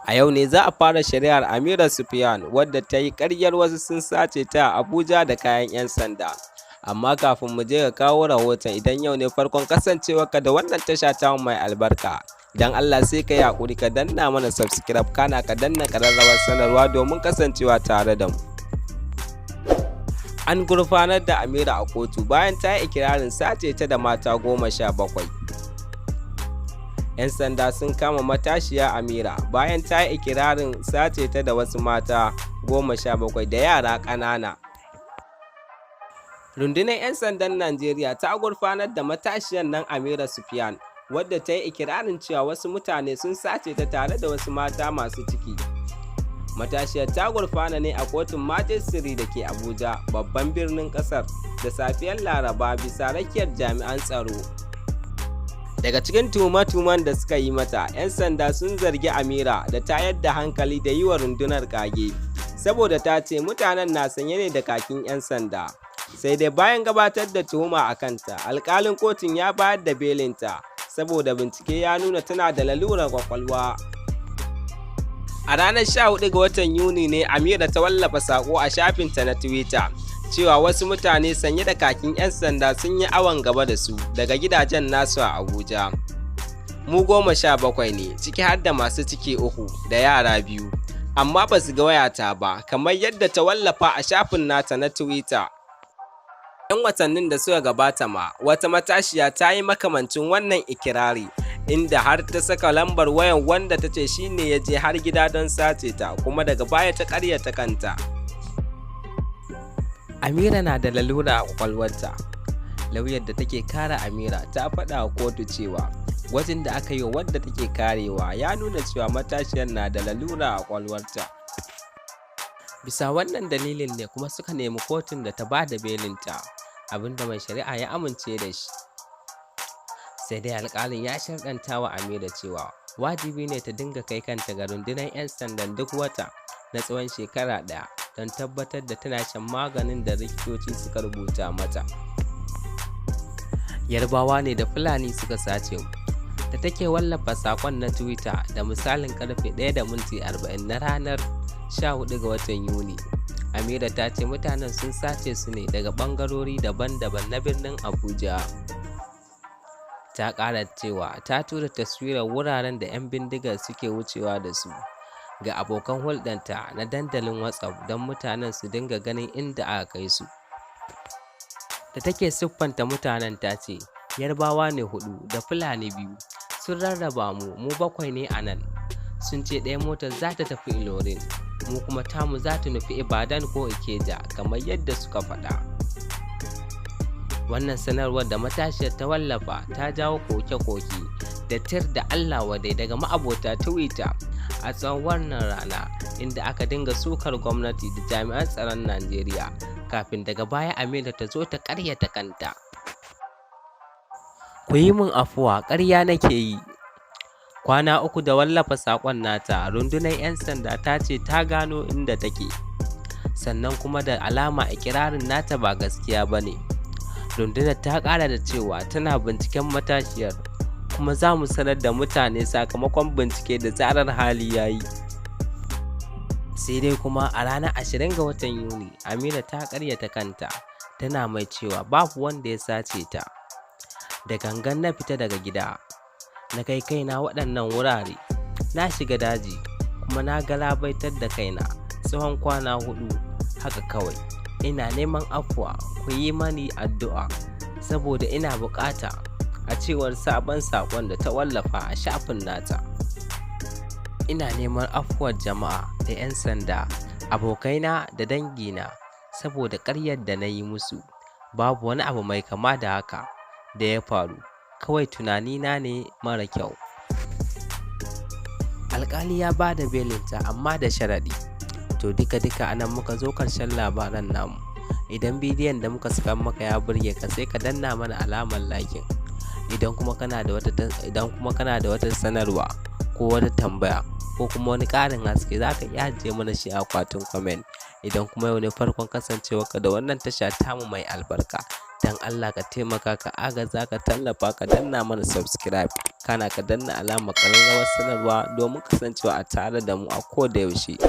A yau ne za a fara shari'ar Amira Sufyan wadda ta yi ƙaryar wasu sun sace ta a Abuja da kayan 'yan sanda. Amma kafin mu je ga kawo rahoton, idan yau ne farkon kasancewarka da wannan tasha ta mai albarka, idan Allah sai ka yi haƙuri ka danna mana subscribe kana ka danna ƙararrawar sanarwa domin kasancewa tare da mu. An gurfanar da Amira a kotu bayan ta yi ikirarin sace ta da mata 17. 'Yan sanda sun kama matashiya Amira bayan ta yi ikirarin sace ta da wasu mata 17 da yara ƙanana. Rundunar 'yan sandan Najeriya ta gurfanar da matashiyar nan Amira Sufyan wadda ta yi ikirarin cewa wasu mutane sun sace ta tare da wasu mata masu ciki. Matashiyar ta gurfana ne a kotun majistare da ke Abuja, babban birnin ƙasar, da safiyar Laraba bisa rakiyar jami'an tsaro. Daga cikin tuhume-tuhumen da suka yi mata, 'yan sanda sun zargi Amira da tayar da hankali da yi wa rundunar kage, saboda ta ce mutanen na sanye ne da kakin 'yan sanda. Sai dai bayan gabatar da tuhuma a kanta, alƙalin kotun ya bayar da belinta saboda bincike ya nuna tana da lalurar kwakwalwa. A ranar 14 ga watan Yuni ne Amira ta wallafa saƙo a shafinta na Twitter cewa wasu mutane sanye da kakin 'yan sanda sun yi awon gaba da su daga gidajen nasu a Abuja. Mu 17 ne, ciki har da masu ciki 3 da yara 2, amma ba su ga wayata ba, kamar yadda ta wallafa a shafin nata na Twitter. 'Yan watannin da suka gabata ma, wata matashiya ta yi makamancin wannan ikirari, inda har ta saka lambar wayan wanda ta ce shi ne ya je har gida don sace ta, kuma daga baya ta ƙaryata kanta. Amira na da lalura a kwakwalwarta. Lauyar da take kare Amira ta faɗa wa kotu cewa gwajin da aka yi wa wadda take karewa ya nuna cewa matashiyar na da lalura a kwakwalwarta. Bisa wannan dalilin ne kuma suka nemi kotun da ta ba da belinta, abinda mai shari'a ya amince da shi. Sai dai alƙalin ya sharɗanta wa Amira cewa wajibi ne ta dinga kai kanta ga rundunar 'yan sandan duk wata na tsawon shekara 1 don tabbatar da tana shan maganin da likitoci suka rubuta mata. Yarbawa ne da Fulani suka sace mu. Da take wallafa saƙon na Twitter da misalin karfe 1:40 na ranar 14 ga watan Yuni. Amira ta ce mutanen sun sace su ne daga ɓangarori daban-daban na birnin Abuja. Ta ƙara cewa ta tura taswirar wuraren da 'yan bindigar suke wucewa da su ga abokan hulɗanta na dandalin WhatsApp don mutanen su dinga ganin inda aka kai su. Da take siffanta mutanen ta ce, Yarbawa ne 4 da Fulani 2, sun rarraba mu 7 ne a nan. Sun ce ɗaya motar za ta tafi Ilorin, mu kuma tamu za ta nufi Ibadan ko Ikeja kamar yadda suka faɗa. Wannan sanarwar da matashiyar ta wallafa ta jawo koke-koke da tir da Allah wadai daga ma'abota Twitter a tsawon wannan rana, inda aka dinga sukar gwamnati da jami'an tsaron Najeriya, kafin daga baya Amira ta zo ta ƙaryata kanta. Ku yi min afuwa, ƙarya nake yi. Kwana 3 da wallafa saƙon nata, rundunar 'yan sanda ta ce ta gano inda take, sannan kuma da alama ikirarin nata ba gaskiya ba ne. Rundunar ta ƙara da cewa tana binciken matashiyar, kuma za mu sanar da mutane sakamakon bincike da zarar hali ya yi. Sai dai kuma a ranar 20 ga watan Yuni, Amira ta ƙaryata kanta, tana mai cewa babu wanda ya sace ta. Da gangan na fita daga gida, na kai kaina waɗannan wurare, na shiga daji, kuma na galabaitar da kaina tsawon kwana 4, haka kawai. Ina neman afuwa, ku yi mani addu'a saboda ina buƙata, a cewar sabon saƙon da ta wallafa a shafin nata. Ina neman afuwar jama'a da 'yan sanda, abokaina da dangina saboda ƙaryar da na yi musu. Babu wani abu mai kama da haka da ya faru, kawai tunanina ne mara kyau. Alƙali ya ba da belinta amma da sharaɗi. To duka anan muka zo ƙarshen labaran namu. Idan bidiyon da muka saka maka ya burge ka, sai ka danna mana alamar like. Idan kuma kana da wata sanarwa ko wata tambaya ko kuma wani ƙarin haske, za ka iya ajiye mana shi a akwatin comment. Idan kuma yau ne farkon kasancewarka da wannan tasha tamu mai albarka, dan Allah ka taimaka ka agaza ka tallafa ka danna mana subscribe, kana ka danna alamar ƙararrawar sanarwa domin kasancewa a tare da mu a koda yaushe.